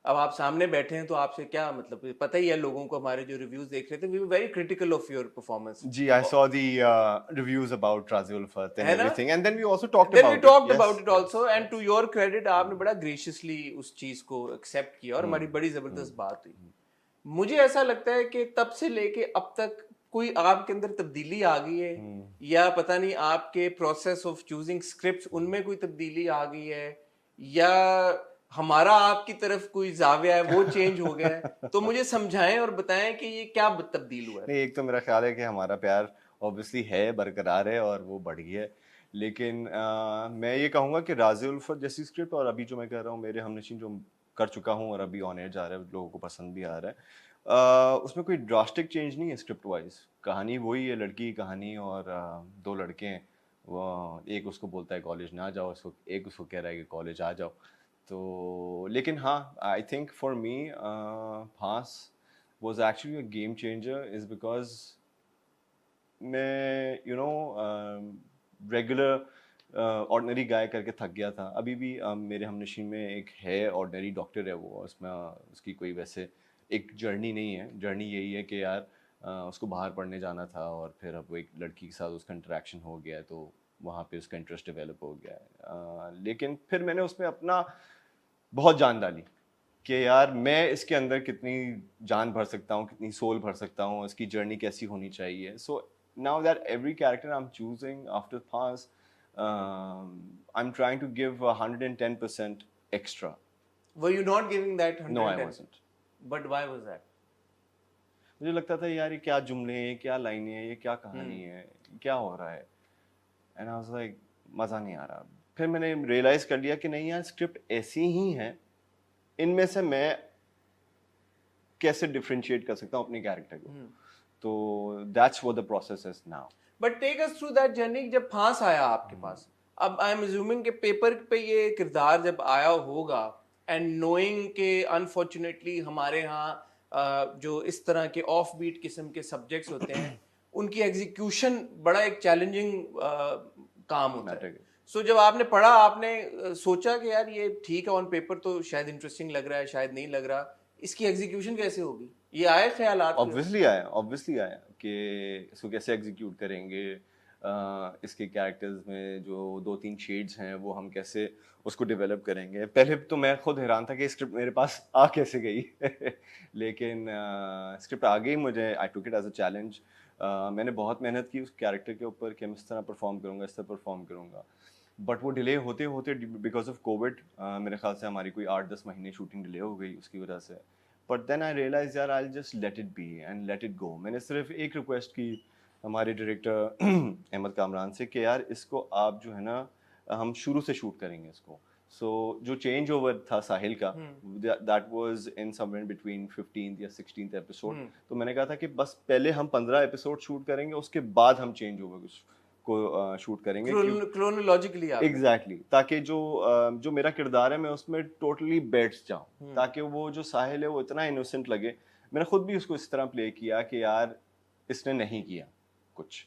अब आप सामने बैठे हैं तो आपसे क्या मतलब, पता ही है लोगों को, हमारे जो रिव्यूज देख रहे थे, we were very critical of your performance, Gee, I saw the reviews about Razi Ulfat and है ना? everything, and then we also talked then we about it. Talked about Yes, it yes, also, and to yes. Your credit आपने बड़ा graciously उस चीज को accept किया और Hmm. हमारी बड़ी Hmm. जबरदस्त बात हुई। मुझे ऐसा लगता है कि तब से लेके अब तक कोई आपके अंदर तब्दीली आ गई है, Hmm. या पता नहीं आपके प्रोसेस ऑफ चूजिंग स्क्रिप्ट उनमें कोई तब्दीली आ गई है, या हमारा आपकी तरफ कोई जाविया है वो चेंज हो गया है, तो मुझे समझाएं और बताएं कि ये क्या तब्दील हुआ है। नहीं, एक तो मेरा ख्याल है कि हमारा प्यार ऑब्वियसली है, बरकरार है और वो बढ़ गया है। लेकिन मैं ये कहूँगा कि राज़ी उल्फत जैसी स्क्रिप्ट और अभी जो मैं कह रहा हूँ मेरे हमनशीं जो कर चुका हूँ और अभी ऑन एयर जा रहा है, लोगों को पसंद भी आ रहा है, उसमें कोई ड्रास्टिक चेंज नहीं है स्क्रिप्ट वाइज। कहानी वही है, लड़की की कहानी, और दो लड़के हैं, वो एक उसको बोलता है कॉलेज ना जाओ, उसको एक उसको कह रहा है कि कॉलेज आ जाओ। तो लेकिन हाँ, I think for me France was actually a game changer is because मैं रेगुलर ऑर्डिनरी गाय करके थक गया था। अभी भी मेरे हमनशीं में एक है ऑर्डिनरी डॉक्टर है, वो उसमें उसकी कोई वैसे एक जर्नी नहीं है। जर्नी यही है कि यार उसको बाहर पढ़ने जाना था और फिर अब वो एक लड़की के साथ उसका इंटरेक्शन हो गया है, तो वहाँ पे उसका इंटरेस्ट डेवलप हो गया है। लेकिन फिर मैंने उसमें अपना बहुत जान डाली कि यार मैं इसके अंदर कितनी जान भर सकता हूँ, कितनी सोल भर सकता हूँ, इसकी जर्नी कैसी होनी चाहिए। So now that every character I am choosing after pass, I am trying to give 110% extra. Were you not giving that no, I 110? Wasn't. But why was that? मुझे लगता था यार ये क्या जुमले हैं, ये क्या लाइनें हैं, ये क्या कहानी हम्म। है, क्या हो रहा है। एंड आई वाज लाइक मज़ा नहीं आ रहा। फिर मैंने रियलाइज़ कर लिया कि नहीं यार, स्क्रिप्ट ऐसी ही है, इनमें से मैं कैसे डिफरेंशिएट कर सकता हूँ अपने कैरेक्टर को। तो that's what the process is now. But take us through that journey, जब फांस आया आपके पास, अब आई एम अज्यूमिंग के पेपर पे ये किरदार जब आया होगा, एंड नोइंग के अनफॉर्चुनेटली हमारे यहाँ जो इस तरह के ऑफ बीट किस्म के सब्जेक्ट्स होते हैं, उनकी एग्जीक्यूशन बड़ा एक चैलेंजिंग काम होता है। मैटर। सो जब आपने पढ़ा, आपने सोचा कि यार ये ठीक है, ऑन पेपर तो शायद इंटरेस्टिंग लग रहा है, शायद नहीं लग रहा, इसकी एग्जीक्यूशन कैसे होगी, ये आए ख्यालात के? ऑब्वियसली आया कि इसको कैसे एग्जीक्यूट करेंगे। इसके कैरेक्टर्स में जो दो तीन शेड्स हैं वो हम कैसे उसको डेवलप करेंगे। पहले तो मैं खुद हैरान था कि स्क्रिप्ट मेरे पास आ कैसे गई लेकिन स्क्रिप्ट आ गई मुझे। I took it as a challenge. मैंने बहुत मेहनत की उस कैरेक्टर के ऊपर कि मैं इस तरह परफॉर्म करूँगा, इस तरह परफॉर्म करूँगा। बट वो डिले होते होते बिकॉज ऑफ कोविड मेरे ख्याल से हमारी कोई 8-10 महीने शूटिंग डिले हो गई उसकी वजह से। बट देन आई रियलाइज यार I just let it be and let it go. मैंने सिर्फ एक रिक्वेस्ट की हमारे डायरेक्टर अहमद कामरान से कि यार इसको आप जो है ना, हम शुरू से शूट करेंगे इसको। सो जो चेंज ओवर था साहिल का, that was in somewhere between 15th या 16th एपिसोड। तो मैंने कहा था कि बस पहले हम 15 एपिसोड शूट करेंगे, उसके बाद हम चेंज ओवर को शूट करेंगे। क्यों? क्रोनोलॉजिकली आपने? एग्जैक्टली ताकि जो मेरा किरदार है मैं उसमें टोटली बैठ जाऊं, ताकि वो जो साहिल है वो इतना इनोसेंट लगे। मैंने खुद भी उसको इस तरह प्ले किया कि यार इसने नहीं किया कुछ।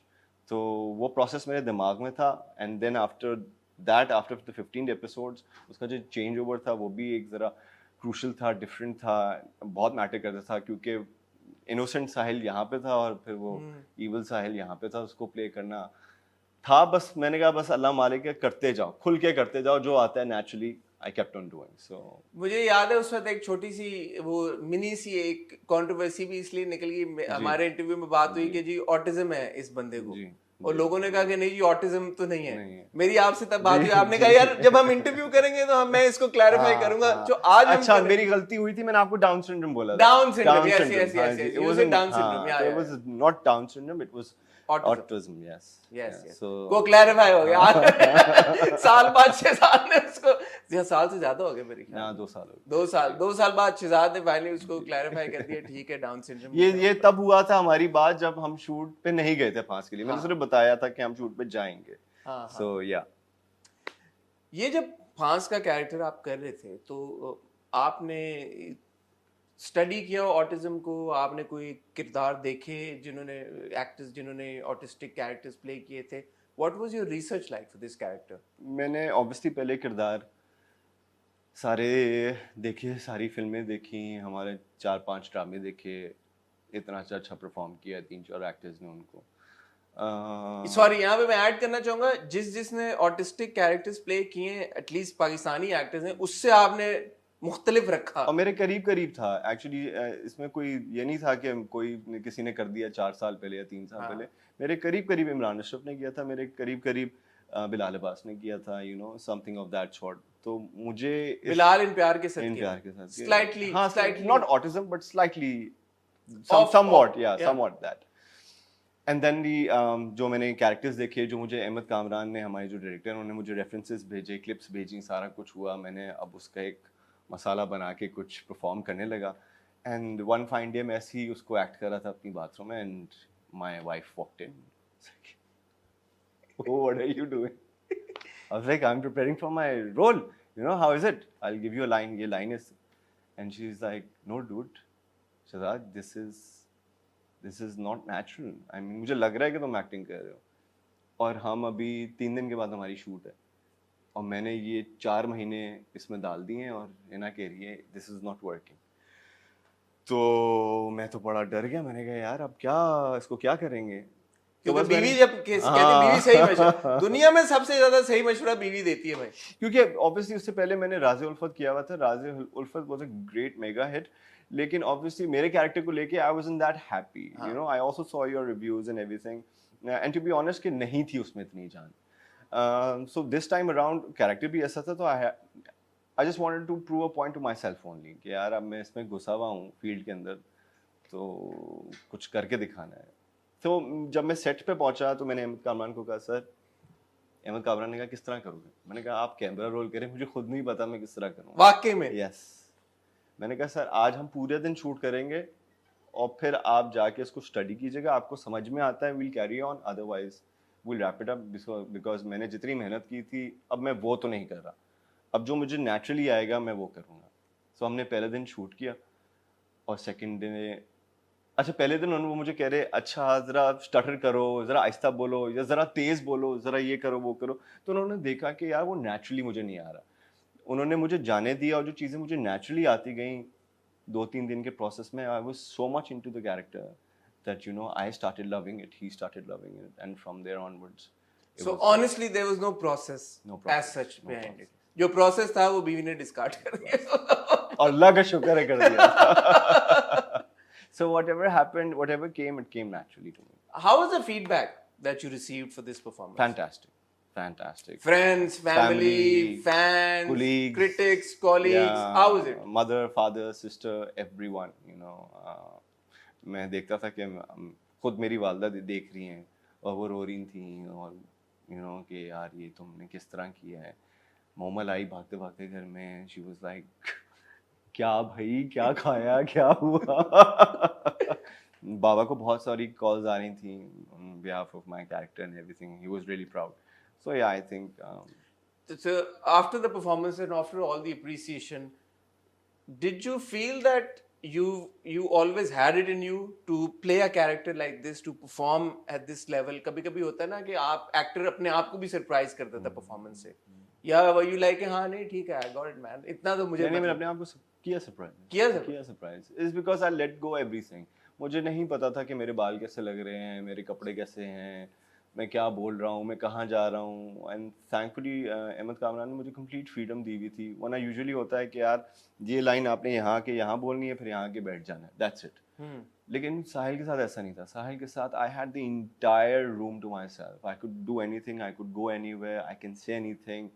तो वो प्रोसेस मेरे दिमाग में था। And then after that, after the 15 episodes, उसका जो चेंज ओवर था वो भी एक ज़रा क्रूशल था, डिफरेंट था, बहुत मैटर करता था। क्योंकि इनोसेंट साहिल यहाँ पे था और फिर वो इवल साहिल यहाँ पे था, उसको प्ले करना था। बस मैंने कहा बस अल्लाह मालिक है, करते जाओ, खुल के करते जाओ, जो आता है naturally I kept on doing. So मुझे याद है उस वक्त एक छोटी सी वो मिनी सी एक कंट्रोवर्सी भी इसलिए निकल गई, जी हमारे इंटरव्यू में बात हुई जी कि जी ऑटिज्म है इस बंदे को, जी और जी लोगों ने कहा कि नहीं जी ऑटिज्म तो नहीं है। नहीं है। मेरी आपसे तब बात जी हुई, आपने कहा जी यार जब हम इंटरव्यू करेंगे तो मैं इसको क्लैरिफाई हाँ करूंगा, हाँ। जो आज हम अच्छा, कर रहे मेरी हैं। गलती हुई थी, मैंने आपको डाउन सिंड्रोम बोला था। Down syndrome, down yes syndrome, yes हाँ यस जी, yes, it you was said down syndrome, हाँ, या तो इट या was not down syndrome, it was autism. Autism. Yes yes yes, so को क्लैरिफाई हो गया आज। साल बाद शहजाद ने उसको, या साल से ज्यादा हो गया मेरे ख्याल ना में, 2 साल हो गए। 2 साल, जी 2 साल बाद शहजाद ने फाइनली उसको जी क्लैरिफाई कर दिया, ठीक है डाउन सिंड्रोम की ये तरफ। तब हुआ था हमारी बात जब हम शूट पे नहीं गए थे फांस के लिए। मैंने सिर्फ हाँ बताया था कि हम शूट पे जाएंगे। हाँ हाँ। सो या ये जब फांस का कैरेक्टर आप कर रहे थे तो आपने स्टडी किया ऑटिज्म को, आपने कोई किरदार देखे जिन्होंने, एक्टर्स जिन्होंने ऑटिस्टिक कैरेक्टर्स प्ले किए थे, what was your research like for this character? मैंने ऑब्वियसली पहले किरदार सारे देखे, सारी फिल्में देखी, हमारे 4-5 ड्रामे देखे, इतना अच्छा परफॉर्म किया 3-4 एक्टर्स ने उनको। सॉरी, यहाँ पे मैं ऐड करना चाहूंगा, जिसने ऑटिस्टिक कैरेक्टर्स प्ले किए हैं, एटलीस्ट पाकिस्तानी एक्टर्स हैं, उससे आपने मुख्तलिफ रखा। और मेरे करीब था एक्चुअली। इसमें कोई ये नहीं था कि कोई किसी ने कर दिया 4 साल पहले या 3 साल पहले। मेरे करीब इमरान अशरफ ने किया था, मेरे करीब बिलाल अब्बास ने किया था, you know, something of that sort. तो मुझे बिलाल इन प्यार के साथ इन किया। प्यार के साथ स्लाइटली, हाँ, slightly not autism but slightly Of- somewhat, yeah. Somewhat that. And then the जो मैंने कैरेक्टर्स देखे, जो मुझे अहमद कामरान ने, हमारे जो डायरेक्टर, उन्होंने मुझे रेफरेंसेस भेजे, क्लिप्स भेजी, सारा कुछ हुआ। मैंने अब उसका एक मसाला बना के कुछ परफॉर्म करने लगा। एंड वन फाइन डे मैं ऐसे ही उसको एक्ट कर रहा था अपनी बाथरूम में, and my wife walked in. Oh, what are you doing? I was like, I'm preparing for my role. You know, how is it? I'll give you a line. ये line is, and she's like, no, dude, Shazad, this is not natural. I mean, मुझे लग रहा है कि तुम acting कर रहे हो, और हम अभी 3 दिन के बाद हमारी शूट है, और मैंने ये 4 महीने इसमें डाल दिए हैं, और इना कह रही है दिस इज नॉट वर्किंग। तो मैं तो बड़ा डर गया। मैंने कहा यार अब क्या, इसको क्या करेंगे? तो क्योंकि बस बीवी मैंने, जब कहती है बीवी सही मशवरा, दुनिया में सबसे ज्यादा सही मशवरा बीवी देती है भाई। क्योंकि ऑब्वियसली उससे पहले मैंने राज़े उल्फत किया हुआ था। Raaze Ulfat was a great mega hit, लेकिन ऑब्वियसली मेरे कैरेक्टर को लेके I wasn't that happy, you know. I also saw your reviews and everything, and to be honest कि नहीं थी उसमें इतनी जान। So this time around character भी ऐसा था, तो I just wanted to prove a point to myself only कि यार अब मैं इसमें घुसा हुआ हूँ फील्ड के अंदर, तो कुछ करके दिखाना है। तो जब मैं सेट पे पहुंचा तो मैंने अहमद कामरान को कहा, सर, अहमद कामरान ने कहा किस तरह करोगे? मैंने कहा आप कैमरा रोल करें, मुझे खुद नहीं पता मैं किस तरह करूँगा। वाकई में? यस। मैंने कहा सर आज हम पूरे दिन शूट करेंगे, और फिर आप जाके इसको स्टडी कीजिएगा, आपको समझ में आता है will carry on, otherwise will wrap it up, because मैंने जितनी मेहनत की थी अब मैं वो तो नहीं कर रहा, अब जो मुझे नेचुरली आएगा मैं वो करूँगा। सो हमने पहले दिन शूट किया, और सेकेंड डे, अच्छा पहले दिन उन्होंने मुझे कह रहे अच्छा ज़रा स्टटर करो, ज़रा आहिस्ता बोलो, या ज़रा तेज़ बोलो, ज़रा ये करो वो करो। तो उन्होंने देखा कि यार वो नेचुरली मुझे नहीं आ रहा, उन्होंने मुझे जाने दिया, और जो चीज़ें मुझे नेचुरली आती गई 2-3 दिन के प्रोसेस में, I was so much into the character that, you know, I started loving it, he started loving it, and from there onwards So honestly there was no process, No process, as such no behind process. it. जो process था वो बीवी ने discard कर दिया। और अल्लाह का शुक्र है कर दिया। So whatever happened, whatever came, it came naturally to me. How was the feedback that you received for this performance? Fantastic. Friends, family, fans, colleagues, critics, colleagues. yeah, How was it? Mother, father, sister, everyone, you know. मैं देखता था कि खुद मेरी वालदा देख रही हैं, और वो रो रही थी, और you know कि यार ये तुमने किस तरह किया है। मोमल आई भागते भागते घर में, she was like क्या भाई, क्या खाया, क्या हुआ? बाबा को बहुत सारी कॉल्स आ रही थी on behalf of my character and everything. He was really proud. So yeah, I think So after the performance and after all the appreciation, did you feel that you always had it in you to play a character like this, to perform at this level? कभी कभी होता है ना कि आप actor अपने आप को भी सरप्राइज कर देता है परफॉर्मेंस से, या वर यू लाइक हाँ नहीं ठीक है, आई गॉट इट मैन, इतना तो मुझे मैंने अपने आप को किया surprise is because I let go everything. मुझे नहीं पता था कि मेरे बाल कैसे लग रहे हैं, मेरे कपड़े कैसे हैं, मैं क्या बोल रहा हूँ, मैं कहाँ जा रहा हूँ। एंड थैंकफुली अहमद कामरान ने मुझे कंप्लीट फ्रीडम दी हुई थी। वरना यूजुअली होता है कि यार ये लाइन आपने यहाँ के यहाँ बोलनी है, फिर यहाँ के बैठ जाना है, दैट्स इट। लेकिन साहिल के साथ ऐसा नहीं था। साहिल के साथ I had the entire room to myself, I could do anything, I could go anywhere, I can say anything,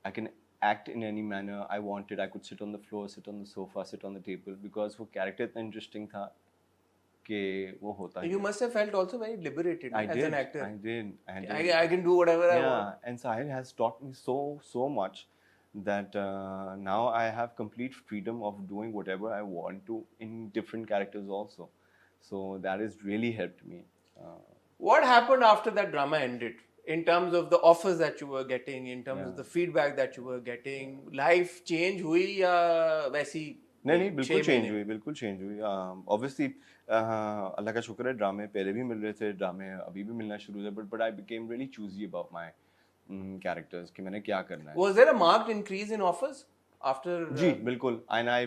I can act in any manner I wanted. I could sit on the floor, sit on the sofa, sit on the table, because वो character इतना interesting था कि वो होता है। You must have felt also very liberated as an actor. I did. I can do whatever I want. Yeah, and Sahil has taught me so much that now I have complete freedom of doing whatever I want to in different characters also. So that has really helped me. What happened after that drama ended? In terms of the offers that you were getting, in terms of the feedback that you were getting, life change हुई या वैसी? नहीं बिल्कुल change हुई। Obviously अल्लाह का शुक्र है, ड्रामे पहले भी मिल रहे थे, ड्रामे अभी भी मिलना शुरू हुए, but I became really choosy about my characters कि मैंने क्या करना है। Was there a marked increase in offers? After जी बिल्कुल, एंड आई